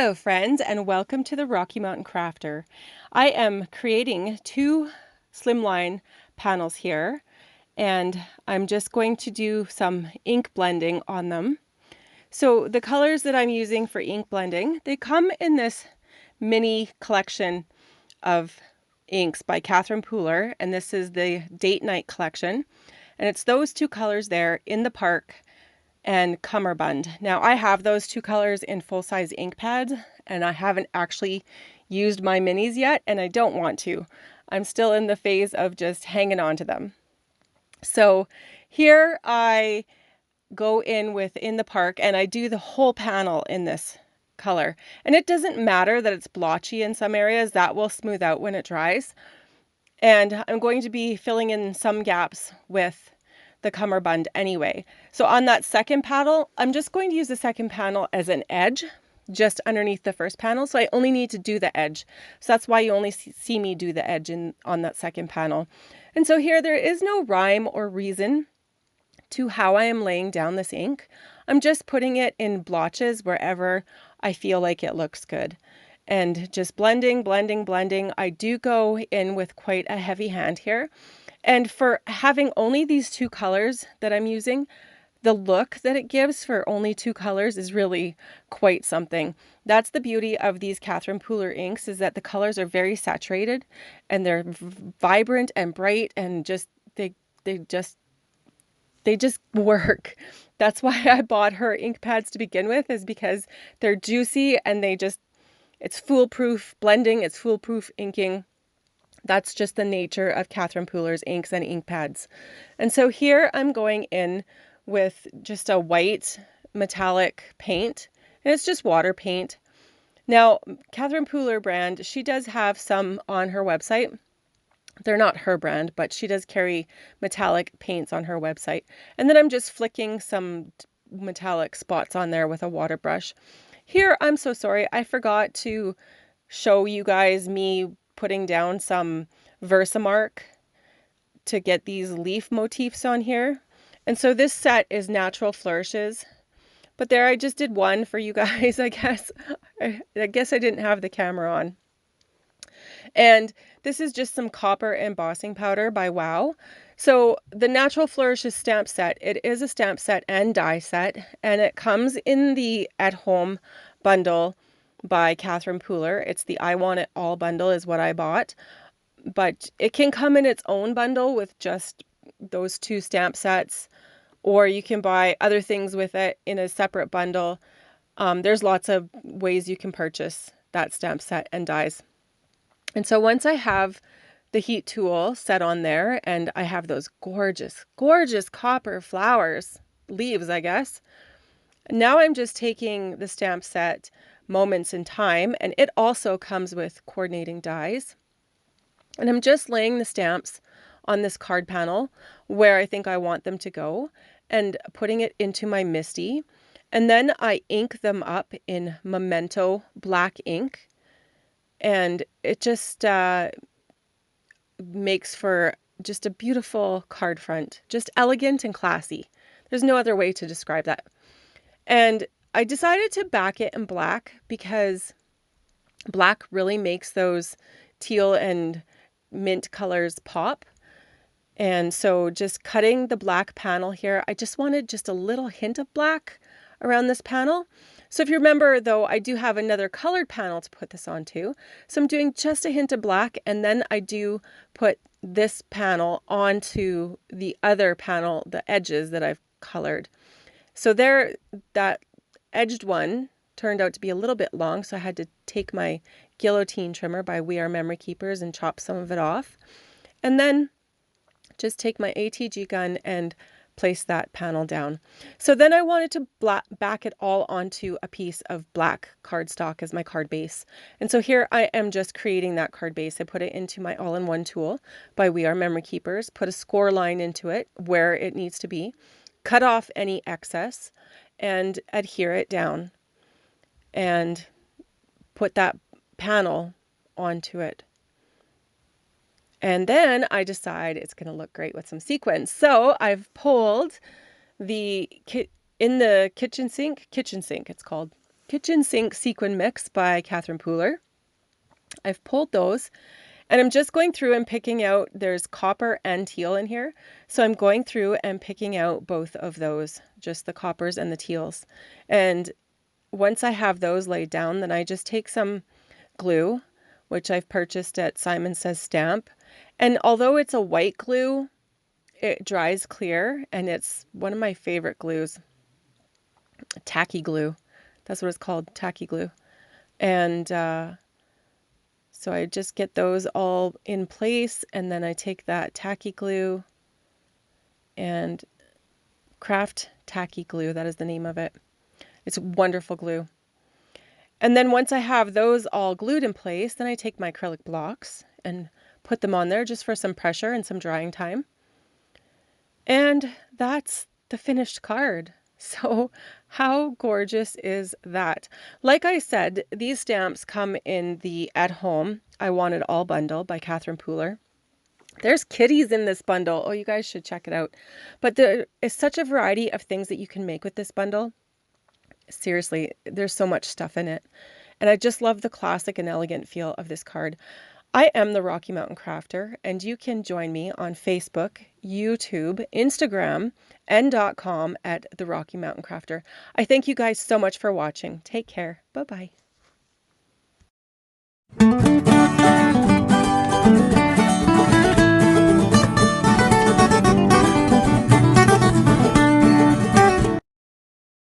Hello friends, and welcome to the Rocky Mountain Crafter. I am creating two slimline panels here, and I'm just going to do some ink blending on them. So the colors that I'm using for ink blending, they come in this mini collection of inks by Catherine Pooler, and this is the Date Night collection. And it's those two colors there, In the Park and Cummerbund. Now I have those two colors in full-size ink pads, and I haven't actually used my minis yet, and I don't want to. I'm still in the phase of just hanging on to them. So here I go in with In the Park, and I do the whole panel in this color. And it doesn't matter that it's blotchy in some areas, that will smooth out when it dries. And I'm going to be filling in some gaps with the cummerbund anyway. So on that second panel, I'm just going to use the second panel as an edge just underneath the first panel. So I only need to do the edge. So that's why you only see me do the edge on that second panel. And so here there is no rhyme or reason to how I am laying down this ink. I'm just putting it in blotches wherever I feel like it looks good. And just blending, blending, blending. I do go in with quite a heavy hand here. And for having only these two colors that I'm using, the look that it gives for only two colors is really quite something. That's the beauty of these Catherine Pooler inks, is that the colors are very saturated and they're vibrant and bright, and just they just work. That's why I bought her ink pads to begin with, is because they're juicy and it's foolproof blending, it's foolproof inking. That's just the nature of Catherine Pooler's inks and ink pads. And so here I'm going in with just a white metallic paint, and it's just water paint. Now, Catherine Pooler brand, she does have some on her website. They're not her brand, but she does carry metallic paints on her website. And then I'm just flicking some metallic spots on there with a water brush. Here, I'm so sorry, I forgot to show you guys me putting down some Versamark to get these leaf motifs on here. And so this set is Natural Flourishes. But there, I just did one for you guys, I guess. I guess I didn't have the camera on. And this is just some copper embossing powder by Wow. So the Natural Flourishes stamp set, it is a stamp set and die set, and it comes in the at-home bundle by Catherine Pooler. It's the I Want It All bundle is what I bought, but it can come in its own bundle with just those two stamp sets, or you can buy other things with it in a separate bundle. There's lots of ways you can purchase that stamp set and dies. And so once I have the heat tool set on there, and I have those gorgeous, gorgeous copper flowers, leaves, I guess. Now I'm just taking the stamp set Moments in Time, and it also comes with coordinating dies. And I'm just laying the stamps on this card panel where I think I want them to go, and putting it into my MISTI. And then I ink them up in Memento black ink. And it just makes for just a beautiful card front, just elegant and classy. There's no other way to describe that. And I decided to back it in black because black really makes those teal and mint colors pop. And so just cutting the black panel here, I just wanted just a little hint of black around this panel. So if you remember, though, I do have another colored panel to put this onto. So I'm doing just a hint of black, and then I do put this panel onto the other panel, the edges that I've colored. So there, that edged one turned out to be a little bit long, so I had to take my guillotine trimmer by We Are Memory Keepers and chop some of it off. And then just take my ATG gun and place that panel down. So then I wanted to back it all onto a piece of black cardstock as my card base. And so here I am just creating that card base. I put it into my all-in-one tool by We Are Memory Keepers, put a score line into it where it needs to be, cut off any excess, and adhere it down, and put that panel onto it. And then I decide it's going to look great with some sequins. So I've pulled in the kitchen sink it's called, Kitchen Sink Sequin Mix by Catherine Pooler. I've pulled those and I'm just going through and picking out, there's copper and teal in here. So I'm going through and picking out both of those, just the coppers and the teals. And once I have those laid down, then I just take some glue, which I've purchased at Simon Says Stamp. And although it's a white glue, it dries clear and it's one of my favorite glues. Tacky glue. That's what it's called, tacky glue. And so I just get those all in place, and then I take that tacky glue and Craft Tacky Glue, that is the name of it. It's wonderful glue. And then once I have those all glued in place, then I take my acrylic blocks and put them on there just for some pressure and some drying time. And that's the finished card. So how gorgeous is that? Like I said, these stamps come in the At Home I Want It All bundle by Catherine Pooler. There's kitties in this bundle. Oh, you guys should check it out. But there is such a variety of things that you can make with this bundle. Seriously, there's so much stuff in it. And I just love the classic and elegant feel of this card. I am the Rocky Mountain Crafter, and you can join me on Facebook, YouTube, Instagram, and .com at the Rocky Mountain Crafter. I thank you guys so much for watching. Take care. Bye-bye.